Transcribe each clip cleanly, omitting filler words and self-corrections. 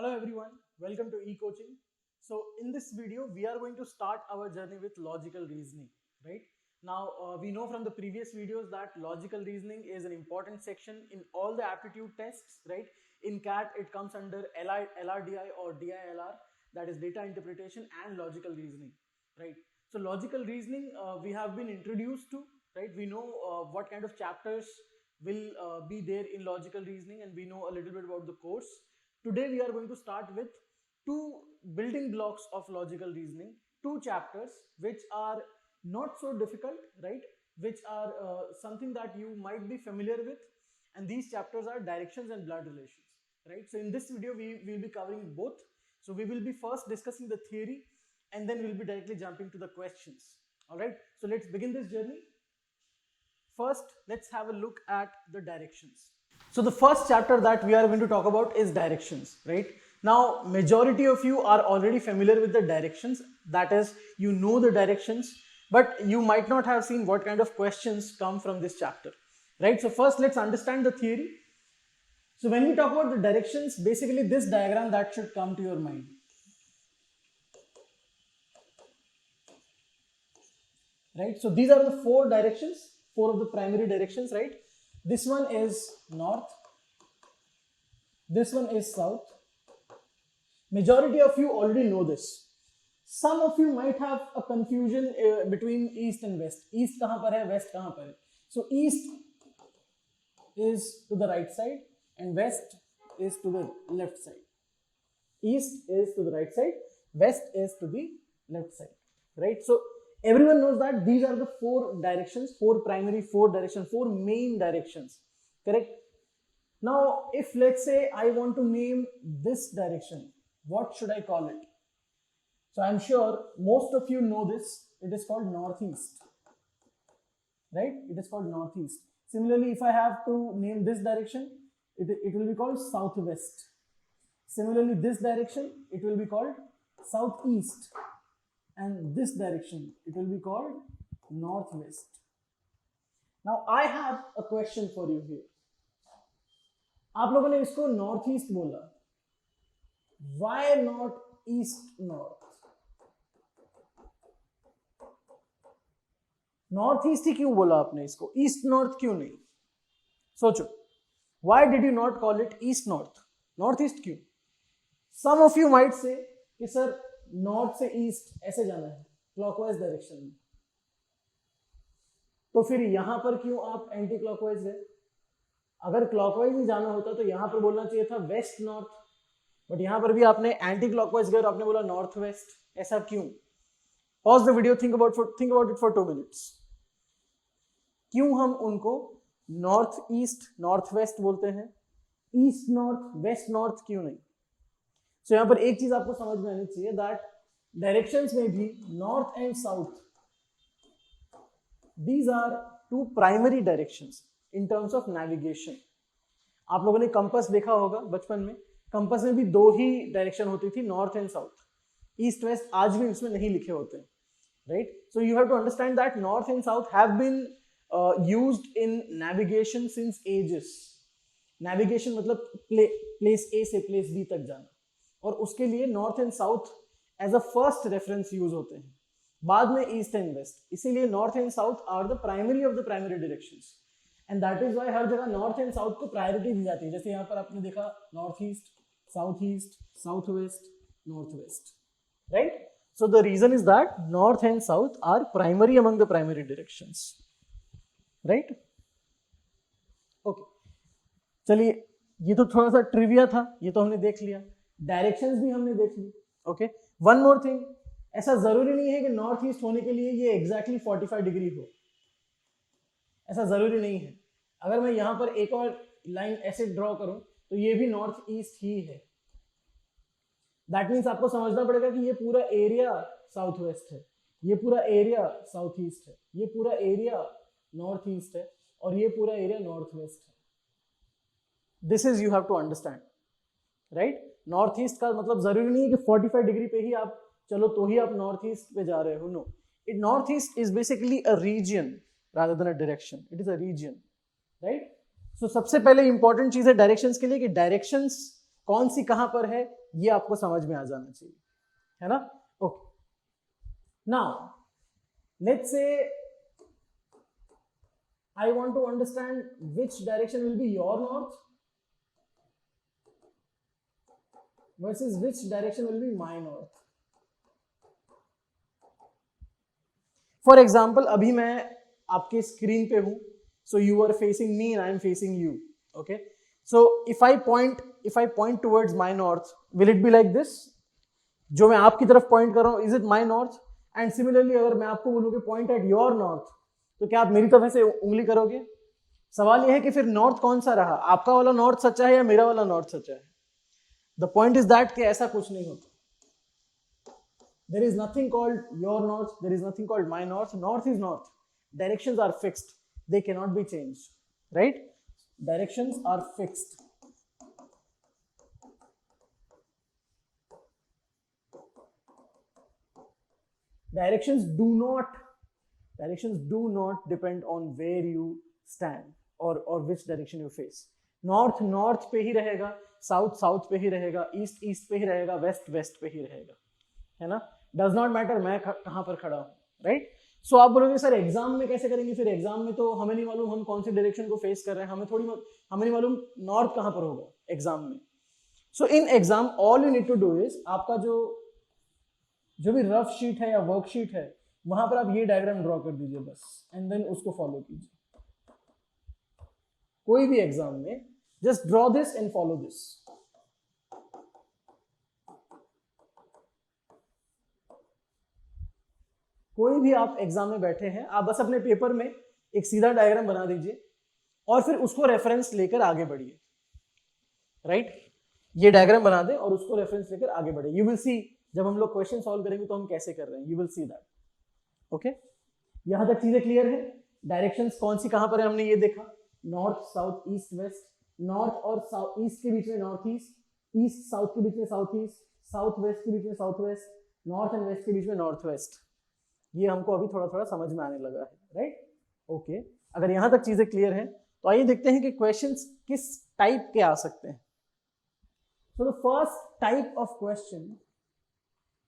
Hello everyone, welcome to eCoaching. So in this video, we are going to start our journey with logical reasoning, right? Now, we know from the previous videos that logical reasoning is an important section in all the aptitude tests, right? In CAT, it comes under LRDI or DILR, that is data interpretation and logical reasoning, right? So logical reasoning, we have been introduced to, right? We know what kind of chapters will be there in logical reasoning, and we know a little bit about the course. Today we are going to start with two building blocks of logical reasoning, two chapters which are not so difficult, right? Which are something that you might be familiar with, and these chapters are directions and blood relations, right? So in this video we will be covering both. So we will be first discussing the theory, and then we'll be directly jumping to the questions. All right, so let's begin this journey. First, let's have a look at the directions. So the first chapter that we are going to talk about is directions, right? Now, majority of you are already familiar with the directions. That is, you know the directions, but you might not have seen what kind of questions come from this chapter, right? So first, let's understand the theory. So when we talk about the directions, basically this diagram that should come to your mind. Right? So these are the four directions, four of the primary directions, right? This one is north. This one is south. Majority of you already know this. Some of you might have a confusion between east and west. East kahan par hai, west kahan par hai. So east is to the right side and west is to the left side. East is to the right side, west is to the left side, right? So everyone knows that these are the four directions, four main directions, correct? Now, if let's say I want to name this direction, what should I call it? So I'm sure most of you know this. It is called northeast, right? It is called northeast. Similarly, if I have to name this direction, it will be called southwest. Similarly, this direction, it will be called southeast. And this direction, it will be called northwest. Now, I have a question for you here. आप लोगों ने इसको north east बोला, why not east north? North east ही क्यों बोला आपने इसको, ईस्ट नॉर्थ क्यों नहीं? सोचो, why did you not call it east north? North east क्यों? Some of you might say कि सर नॉर्थ से ईस्ट ऐसे जाना है, क्लॉकवाइज डायरेक्शन में, तो फिर यहां पर क्यों आप एंटी क्लॉकवाइज गए? अगर क्लॉकवाइज ही जाना होता तो यहां पर बोलना चाहिए था वेस्ट नॉर्थ, बट यहां पर भी आपने एंटी क्लॉकवाइज गए और आपने बोला नॉर्थ वेस्ट. ऐसा क्यों? Pause the video, think about it for 2 minutes. क्यों हम उनको नॉर्थ ईस्ट नॉर्थ वेस्ट बोलते हैं, ईस्ट नॉर्थ वेस्ट नॉर्थ क्यों नहीं? सो यहाँ पर एक चीज आपको समझ में आनी चाहिए, दैट डायरेक्शंस में भी north and south, these are two primary directions in terms of navigation. आप लोगों ने कंपास देखा होगा बचपन में, कंपास में भी दो ही डायरेक्शन होती थी, north and south. East west आज भी इसमें नहीं लिखे होते हैं, right? So you have to understand that north and south have been used in navigation since ages. Navigation मतलब प्लेस ए से प्लेस बी तक जाना, और उसके लिए north and south as a first reference use होते हैं, बाद में ईस्ट एंड वेस्ट. इसीलिए north and south are the primary of the primary directions, and that is why हर जगह नॉर्थ एंड साउथ को प्रायोरिटी दी जाती है. जैसे यहाँ पर आपने देखा north east, south west, north west, right? So the reason is that north and south are primary among the primary directions, right? Okay, चलिए, ये तो थोड़ा सा ट्रिविया था, ये तो हमने देख लिया. डायरेक्शंस भी हमने देख ली. ओके, वन मोर थिंग, ऐसा जरूरी नहीं है कि नॉर्थ ईस्ट होने के लिए ये एग्जैक्टली 45 डिग्री हो, ऐसा जरूरी नहीं है. अगर मैं यहां पर एक और लाइन ऐसे ड्रॉ करूं तो ये भी नॉर्थ ईस्ट ही है. दैट मीन्स आपको समझना पड़ेगा कि ये पूरा एरिया साउथ वेस्ट है, ये पूरा एरिया साउथ ईस्ट है, ये पूरा एरिया नॉर्थ ईस्ट है, और ये पूरा एरिया नॉर्थ वेस्ट है. This is you have to understand, right? North east का मतलब जरूरी नहीं है कि 45 डिग्री पे ही आप चलो तो ही आप नॉर्थ ईस्ट पे जा रहे हो. No, it north east is basically a region rather than a direction. It is a region, right? So सबसे पहले इंपॉर्टेंट चीज है डायरेक्शंस के लिए कि डायरेक्शंस कौन सी कहां पर है ये आपको समझ में आ जाना चाहिए, है ना? Okay, now let's say I want to understand which direction will be your north versus which direction will be my north. For example, अभी मैं आपके स्क्रीन पे हूं, so you are facing me and I am facing you. Okay, so if I point towards my north, will it be like this? जो मैं आपकी तरफ point कर रहा हूं, is it my north? And similarly, अगर मैं आपको बोलूं कि point at your north, तो क्या आप मेरी तरफ से उंगली करोगे? सवाल यह है कि फिर नॉर्थ कौन सा रहा, आपका वाला नॉर्थ सच्चा है या मेरा वाला नॉर्थ सच्चा है? द पॉइंट इज दैट कि ऐसा कुछ नहीं होता. There is nothing called your north, there is nothing called my north. North is north. Directions are fixed, they can not be changed, right? Directions are fixed. Directions do not depend on where you stand or which direction you face. North पे ही रहेगा, south पे ही रहेगा, east पे ही रहेगा, waste पे ही रहेगा, है ना? डज नॉट मैटर मैं कहां पर खड़ा हूं, राइट? सो आप बोलोगे सर एग्जाम में कैसे करेंगे? फिर एग्जाम में तो हमें नहीं मालूम हम कौन सी डायरेक्शन को फेस कर रहे हैं, हमें नहीं मालूम नॉर्थ कहां पर होगा एग्जाम में. So in exam all you need to do is, आपका जो भी रफ शीट है या वर्कशीट है, वहां पर आप ये डायग्राम ड्रॉ कर दीजिए बस, एंड देन उसको फॉलो कीजिए. कोई भी एग्जाम में just draw this and follow this. कोई भी आप एग्जाम में बैठे हैं, आप बस अपने पेपर में एक सीधा डायग्राम बना दीजिए और फिर उसको रेफरेंस लेकर आगे बढ़िए, राइट? ये डायग्राम बना दे और उसको रेफरेंस लेकर आगे बढ़े. यू विल सी जब हम लोग क्वेश्चन सॉल्व करेंगे तो हम कैसे कर रहे हैं, you will see that. Okay, यहां तक चीजें क्लियर है? डायरेक्शंस कौन सी कहां पर है हमने ये देखा, north south east waste. North और साउथ ईस्ट के बीच में नॉर्थ ईस्ट, ईस्ट साउथ के बीच में साउथ ईस्ट, साउथ वेस्ट के बीच में south west, north and west के बीच में नॉर्थ वेस्ट. ये हमको अभी थोड़ा थोड़ा समझ में आने लगा है, राइट? ओके, अगर यहां तक चीजें क्लियर है तो आइए देखते हैं कि क्वेश्चंस किस टाइप के आ सकते हैं. So the first type of question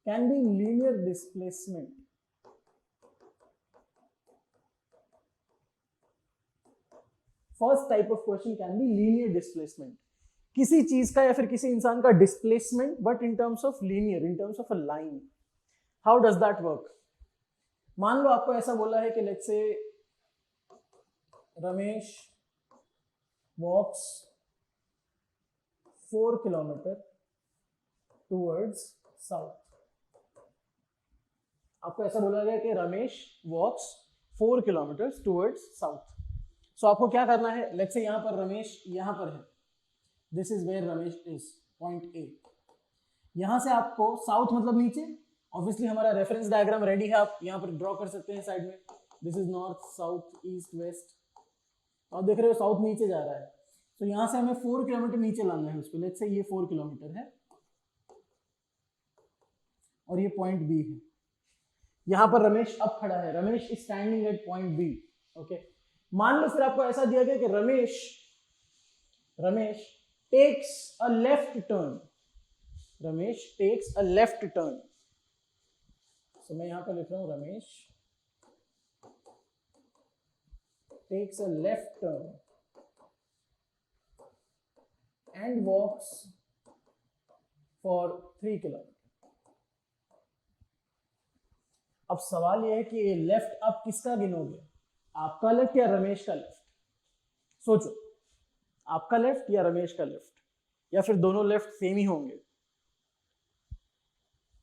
can be linear displacement. First type of question can be linear displacement. किसी चीज का या फिर किसी इंसान का displacement, but in terms of linear, in terms of a line. How does that work? मान लो आपको ऐसा बोला है कि let's say Ramesh walks 4 kilometre towards south. आपको ऐसा बोला गया कि Ramesh walks 4 kilometre towards south. सो आपको क्या करना है? लेट्स से यहां पर रमेश यहां पर है, this is where Ramesh is, point A. यहां से आपको साउथ मतलब नीचे, ऑब्वियसली हमारा रेफरेंस डायग्राम रेडी है, आप यहां पर ड्रॉ कर सकते हैं साइड में. This is north south east waste. आप देख रहे हो साउथ नीचे जा रहा है, तो यहां से हमें 4 किलोमीटर नीचे लाना है उसको. लेट्स से ये 4 किलोमीटर है और ये पॉइंट बी है. यहां पर रमेश अब खड़ा है, Ramesh is standing at point B. Okay, मान लो फिर आपको ऐसा दिया गया कि Ramesh takes a left turn. Ramesh takes a left turn. So मैं यहां पर लिख रहा हूं Ramesh takes a left turn and walks for 3 kilometre. अब सवाल यह है कि ये लेफ्ट अब किसका गिनोगे, आपका लेफ्ट या रमेश का लेफ्ट? सोचो, आपका लेफ्ट या रमेश का लेफ्ट, या फिर दोनों लेफ्ट सेम ही होंगे?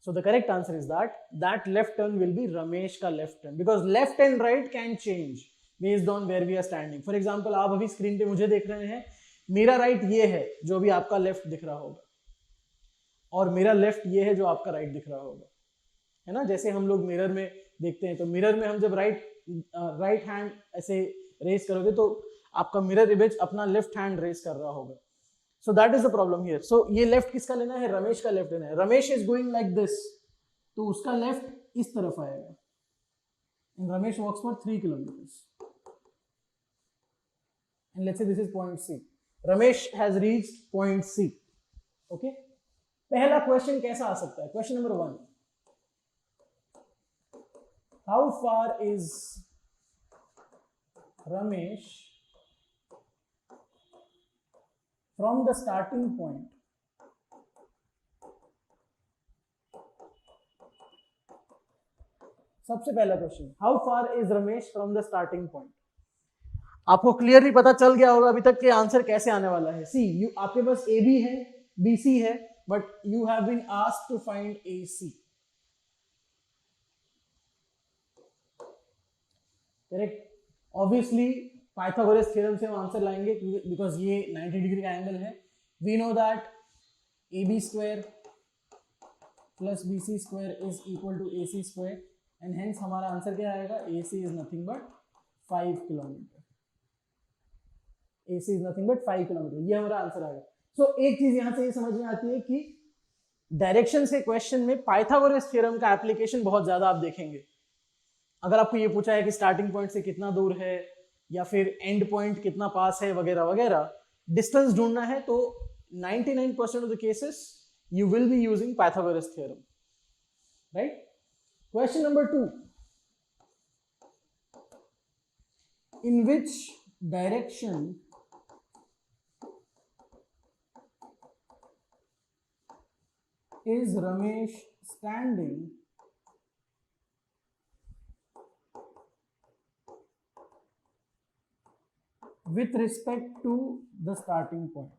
So the correct answer is that left turn will be Ramesh का left turn, because left and right can change based on where we are standing. For example, आप अभी screen पे मुझे देख रहे हैं, मेरा राइट ये है जो भी आपका लेफ्ट दिख रहा होगा, और मेरा लेफ्ट ये है जो आपका राइट दिख रहा होगा, है ना? जैसे हम लोग मिरर में देखते हैं, तो मिरर में हम जब राइट हैंड ऐसे रेस करोगे तो आपका मिरर इमेज अपना लेफ्ट हैंड रेस कर रहा होगा. So that is the problem here. So ये लेफ्ट किसका लेना है? रमेश का लेफ्ट लेना है. Ramesh is going like this, तो उसका लेफ्ट इस तरफ आएगा. And Ramesh walks for 3 kilometers. And let's say this is point C. Ramesh has reached point C. Okay. पहला क्वेश्चन कैसा आ सकता है? Question number 1, how far is Ramesh from the starting point सबसे पहला question, how far is Ramesh from the starting point. आपको clearly पता चल गया होगा अभी तक के आंसर कैसे आने वाला है। सी यू, आपके पास ए बी है, बी सी है, but you have been asked to find A C. Correct. Obviously Pythagoras theorem से हम आंसर लाएंगे बिकॉज ये 90 डिग्री का एंगल है। We know that A B square plus B C square is equal to A C square, and hence हमारा answer क्या आएगा? A C is nothing but 5 kilometre. A C is nothing but 5 kilometre, ये हमारा answer आएगा। सो एक चीज यहां से ये समझ में आती है कि डायरेक्शन के क्वेश्चन में पाइथागोरस थ्योरम का एप्लीकेशन बहुत ज्यादा आप देखेंगे। अगर आपको ये पूछा है कि स्टार्टिंग पॉइंट से कितना दूर है या फिर एंड पॉइंट कितना पास है वगैरह वगैरह, डिस्टेंस ढूंढना है, तो 99% of the cases you will be using Pythagoras theorem, right? Question number 2, in which direction is Ramesh standing with respect to the starting point?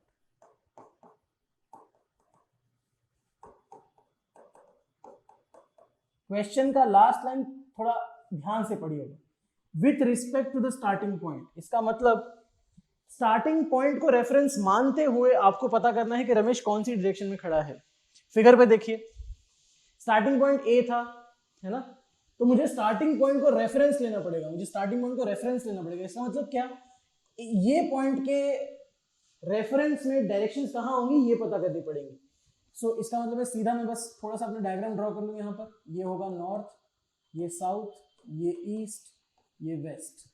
Question का लास्ट लाइन थोड़ा ध्यान से पढ़िएगा, with respect to the starting point. इसका मतलब starting point को reference मानते हुए आपको पता करना है कि रमेश कौन सी डायरेक्शन में खड़ा है। फिगर पे देखिए, स्टार्टिंग पॉइंट ए था, है ना, तो मुझे स्टार्टिंग पॉइंट को रेफरेंस लेना पड़ेगा, मुझे स्टार्टिंग पॉइंट को रेफरेंस लेना पड़ेगा। इसका मतलब क्या? ये पॉइंट के रेफरेंस में डायरेक्शंस कहाँ होंगी ये पता करनी पड़ेंगी। सो इसका मतलब है सीधा मैं बस थोड़ा सा अपना डायग्राम ड्रॉ कर लूँ। यहाँ पर ये होगा नॉर्थ, ये साउथ, ये ईस्ट, ये वेस्ट।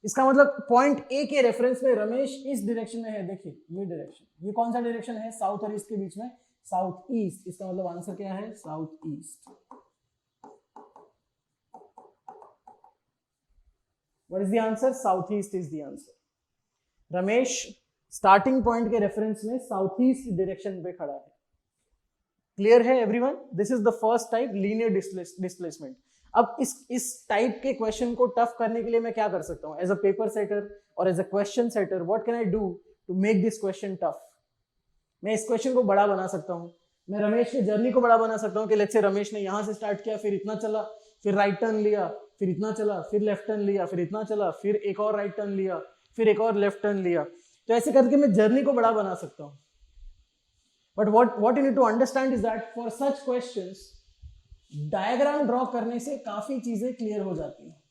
इसका मतलब पॉइंट ए के रेफरेंस में रमेश इस डायरेक्शन में है। देखिए ये डायरेक्शन, ये कौन सा डायरेक्शन है? साउथ और ईस्ट के बीच में, साउथ ईस्ट। इसका मतलब आंसर क्या है? South east. What is the answer? South east is the answer. Ramesh starting point के रेफरेंस में साउथ ईस्ट डायरेक्शन पे खड़ा है। क्लियर है everyone? This is the first type, linear displacement. अब इस टाइप के क्वेश्चन को टफ करने के लिए मैं क्या कर सकता हूं? एज अ पेपर सेटर और as a question setter, what can I do to make this question tough? मैं इस क्वेश्चन को बड़ा बना सकता हूं, मैं रमेश की जर्नी को बड़ा बना सकता हूं कि लेट्स से रमेश ने यहां से स्टार्ट किया, फिर इतना चला, फिर राइट टर्न लिया, फिर इतना चला, फिर लेफ्ट टर्न लिया, फिर इतना चला, फिर एक और राइट टर्न लिया, फिर एक और लेफ्ट टर्न लिया। तो ऐसे करके मैं जर्नी को बड़ा बना सकता हूं। But what you need to understand is that for such questions diagram draw करने से काफी चीजें क्लियर हो जाती हैं।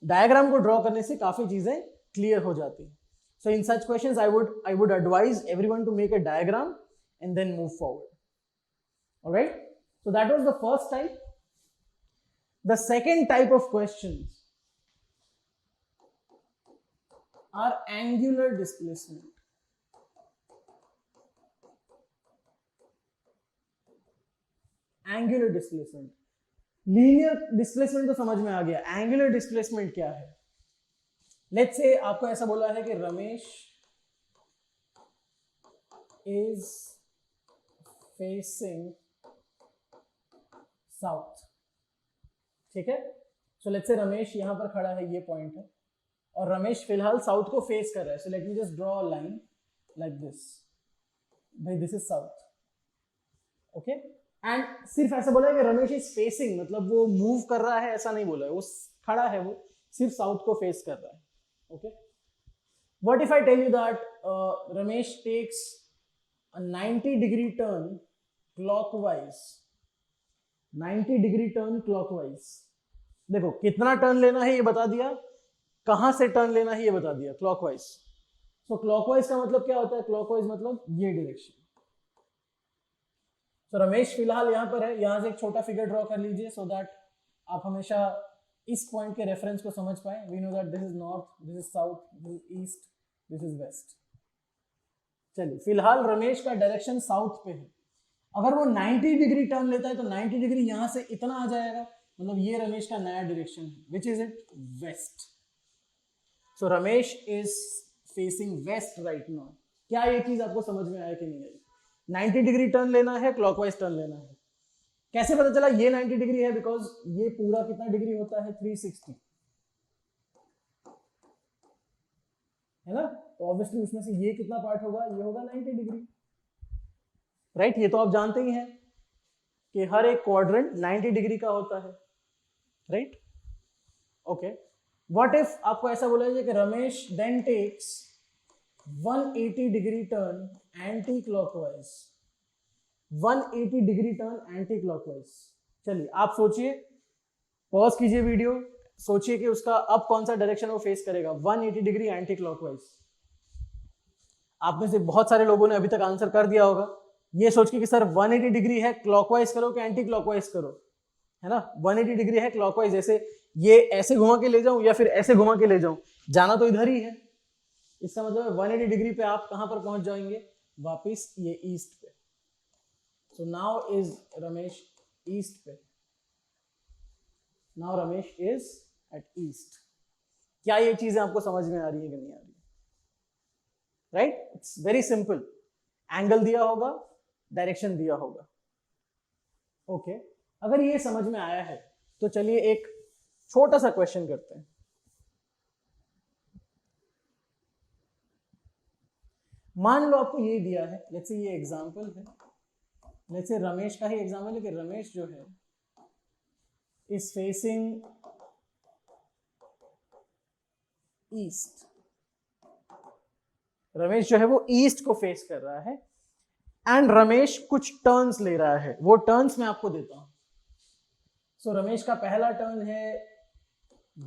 डायग्राम को ड्रॉ करने से काफी चीजें क्लियर हो जाती हैं। So in such questions I would advise everyone to make a diagram and then move forward. All right? So that was the first type. The second type of questions are angular displacement. Angular displacement, linear displacement तो समझ में आ गया, angular displacement क्या है? Let's say आपको ऐसा बोला है कि रमेश इज फेसिंग साउथ, ठीक है। सो लेट्स से रमेश यहां पर खड़ा है, ये पॉइंट है, और रमेश फिलहाल साउथ को फेस कर रहा है। So let me just draw a line like this, भाई this is south, okay. And सिर्फ ऐसा बोला है कि रमेश इज फेसिंग, मतलब वो मूव कर रहा है ऐसा नहीं बोला है, वो खड़ा है, वो सिर्फ साउथ को फेस कर रहा है, okay. What if I tell you that Ramesh takes a 90 degree turn clockwise, 90 degree turn clockwise. देखो कितना टर्न लेना है ये बता दिया, कहां से टर्न लेना है ये बता दिया, क्लॉकवाइज। सो क्लॉकवाइज का मतलब क्या होता है? क्लॉकवाइज मतलब ये डायरेक्शन। तो रमेश फिलहाल यहाँ पर है, यहाँ से एक छोटा फिगर ड्रॉ कर लीजिए सो दैट आप हमेशा इस पॉइंट के रेफरेंस को समझ पाए। We know that this is north, this is south, this is east, this is west. चलिए फिलहाल रमेश का डायरेक्शन साउथ पे है, अगर वो 90 डिग्री टर्न लेता है तो 90 डिग्री यहां से इतना आ जाएगा, मतलब ये रमेश का नया डायरेक्शन है, which is it, west. So Ramesh is facing west right now. क्या ये चीज आपको समझ में आया कि नहीं आई? 90 डिग्री टर्न लेना है, क्लॉकवाइज टर्न लेना है। कैसे पता चला ये 90 डिग्री है? बिकॉज ये पूरा कितना डिग्री होता है, 360, है ना? तो ऑब्वियसली उसमें से ये कितना पार्ट होगा, ये होगा 90 डिग्री, राइट? ये तो आप जानते ही हैं कि हर एक क्वाड्रेंट 90 डिग्री का होता है, राइट? ओके, व्हाट इफ आपको ऐसा बोला जाए कि Ramesh then takes 180 degree turn anticlockwise, 180 degree turn anticlockwise. चलिए आप सोचिए, पॉज कीजिए वीडियो, सोचिए कि उसका अब कौन सा डायरेक्शन वो फेस करेगा, 180 डिग्री एंटी क्लॉकवाइज। आप में से बहुत सारे लोगों ने अभी तक आंसर कर दिया होगा, ये सोच के कि सर 180 डिग्री है, क्लॉकवाइज करो कि एंटी क्लॉकवाइज करो, है ना? 180 डिग्री है क्लॉकवाइज, जैसे ये ऐसे घुमा के ले जाऊं या फिर ऐसे घुमा के ले जाऊं, जाना तो इधर ही है। इसका मतलब है 180 डिग्री पे आप कहां पर पहुंच जाएंगे, वापिस ये ईस्ट पे। So now is Ramesh east पे, now Ramesh is at east. क्या ये चीजें आपको समझ में आ रही है कि नहीं आ रही? Right, it's very simple. Angle दिया होगा, डायरेक्शन दिया होगा। ओके, अगर ये समझ में आया है तो चलिए एक छोटा सा क्वेश्चन करते हैं। मान लो आपको ये दिया है, लेट्स से ये एग्जांपल है, लेट्स से रमेश का ही एग्जांपल है कि रमेश जो है इज फेसिंग ईस्ट, रमेश जो है वो ईस्ट को फेस कर रहा है एंड रमेश कुछ टर्न्स ले रहा है, वो टर्न्स मैं आपको देता हूं। सो रमेश का पहला टर्न है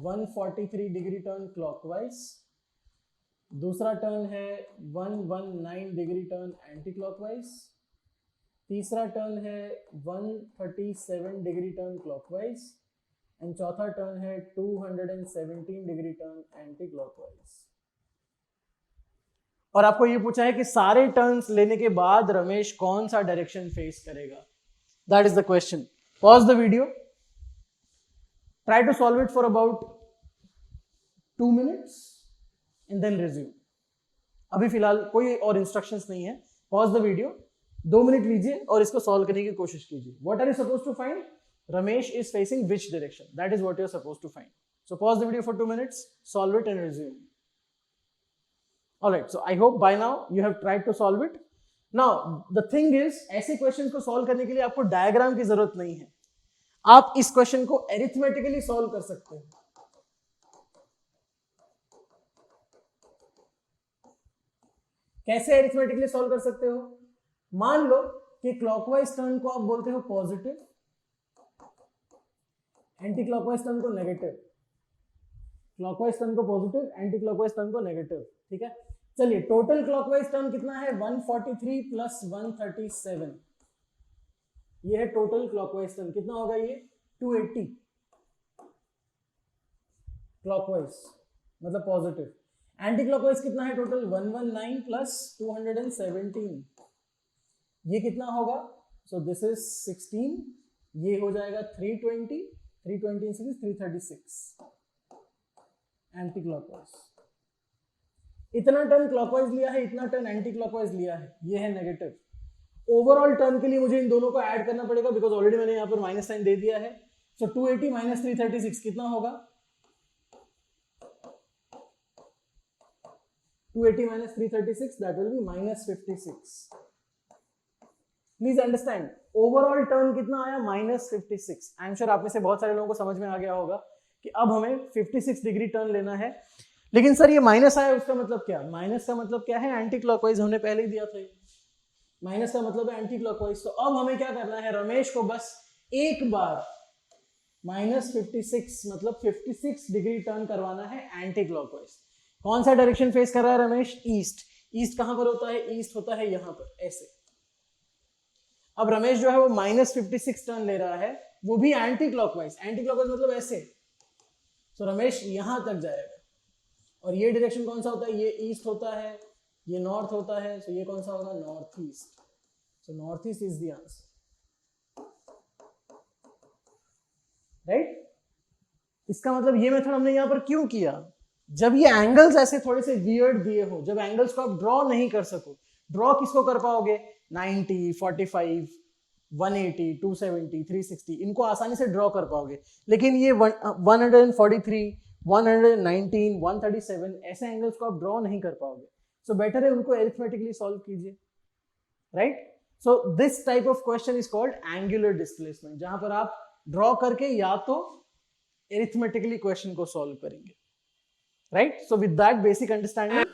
143 डिग्री टर्न क्लॉकवाइज, दूसरा टर्न है 119 डिग्री टर्न एंटी क्लॉकवाइज, तीसरा टर्न है 137 डिग्री टर्न क्लॉकवाइज एंड चौथा टर्न है 217 डिग्री टर्न एंटी क्लॉकवाइज। और आपको ये पूछा है कि सारे टर्न्स लेने के बाद रमेश कौन सा डायरेक्शन फेस करेगा, that is the question. Pause the video, try to solve it for about 2 minutes and then resume. अभी फिलहाल कोई और इंस्ट्रक्शंस नहीं है, पॉज द वीडियो, 2 मिनट लीजिए और इसको सॉल्व करने की कोशिश कीजिए। What are you suppose to find? Ramesh is facing which direction, that is what you are suppose to find. So pause the video for 2 minutes, solve it and resume. Alright, so I hope by now you have tried to solve it. Now the thing is, ऐसे questions को solve करने के लिए आपको diagram की जरूरत नहीं है, आप इस क्वेश्चन को अरिथमेटिकली सॉल्व कर सकते हैं। कैसे अरिथमेटिकली सॉल्व कर सकते हो? मान लो कि क्लॉकवाइज टर्न को आप बोलते हो पॉजिटिव, एंटी क्लॉकवाइज टर्न को नेगेटिव, क्लॉकवाइज टर्न को पॉजिटिव, एंटी क्लॉकवाइज टर्न को नेगेटिव, ठीक है? चलिए टोटल क्लॉकवाइज टर्न कितना है, 143 प्लस 137, ये है टोटल क्लॉकवाइज टर्न। कितना होगा ये, 280 क्लॉकवाइज मतलब पॉजिटिव। एंटी क्लॉकवाइज कितना है टोटल, 119 प्लस 217, ये कितना होगा, सो दिस इज 16, ये हो जाएगा 320, 320 336 एंटी क्लॉकवाइज। इतना टर्न क्लॉकवाइज लिया है, इतना टर्न एंटी क्लॉकवाइज लिया है, ये है नेगेटिव। ओवरऑल टर्न के लिए मुझे इन दोनों को ऐड करना पड़ेगा बिकॉज ऑलरेडी मैंने यहाँ पर माइनस साइन दे दिया है। सो 280 माइनस 336 कितना होगा, 280 minus 336, that will be minus 56. Please understand, overall turn कितना आया, माइनस 56। आई एम श्योर आप में से बहुत सारे लोगों को समझ में आ गया होगा कि अब हमें 56 डिग्री टर्न लेना है। लेकिन सर ये माइनस आया, उसका मतलब क्या? माइनस का मतलब क्या है, एंटी क्लॉकवाइज, हमने पहले ही दिया था। माइनस का मतलब है एंटी क्लॉकवाइज। तो अब हमें क्या करना है, रमेश को बस एक बार माइनस 56 मतलब 56 डिग्री टर्न करवाना है एंटी क्लॉकवाइज। कौन सा डायरेक्शन फेस कर रहा है रमेश, ईस्ट। ईस्ट कहां पर होता है, ईस्ट होता है यहां पर, ऐसे। अब रमेश जो है वो माइनस 56 टर्न ले रहा है, वो भी एंटी क्लॉकवाइज। एंटी क्लॉकवाइज मतलब ऐसे। तो रमेश यहां तक जाएगा और ये डायरेक्शन कौन सा होता है, ये ईस्ट होता है, ये नॉर्थ होता है, तो ये कौन सा होगा, north east. So north east is the answer, right. इसका मतलब ये मेथड हमने यहाँ पर क्यों किया, जब ये एंगल्स ऐसे थोड़े से वियर्ड दिए हो, जब एंगल्स को आप ड्रॉ नहीं कर सको, ड्रॉ किसको कर पाओगे, 90, 45, 180, 270, 360, इनको आसानी से ड्रॉ कर पाओगे, लेकिन ये 143, 119, 137 ऐसे एंगल्स को आप ड्रॉ नहीं कर पाओगे। सो बेटर है उनको एरिथमेटिकली सॉल्व कीजिए, right. So this type of question is called angular displacement, जहां पर आप ड्रॉ करके या तो एरिथमेटिकली क्वेश्चन को सॉल्व करेंगे, right. So with that basic understanding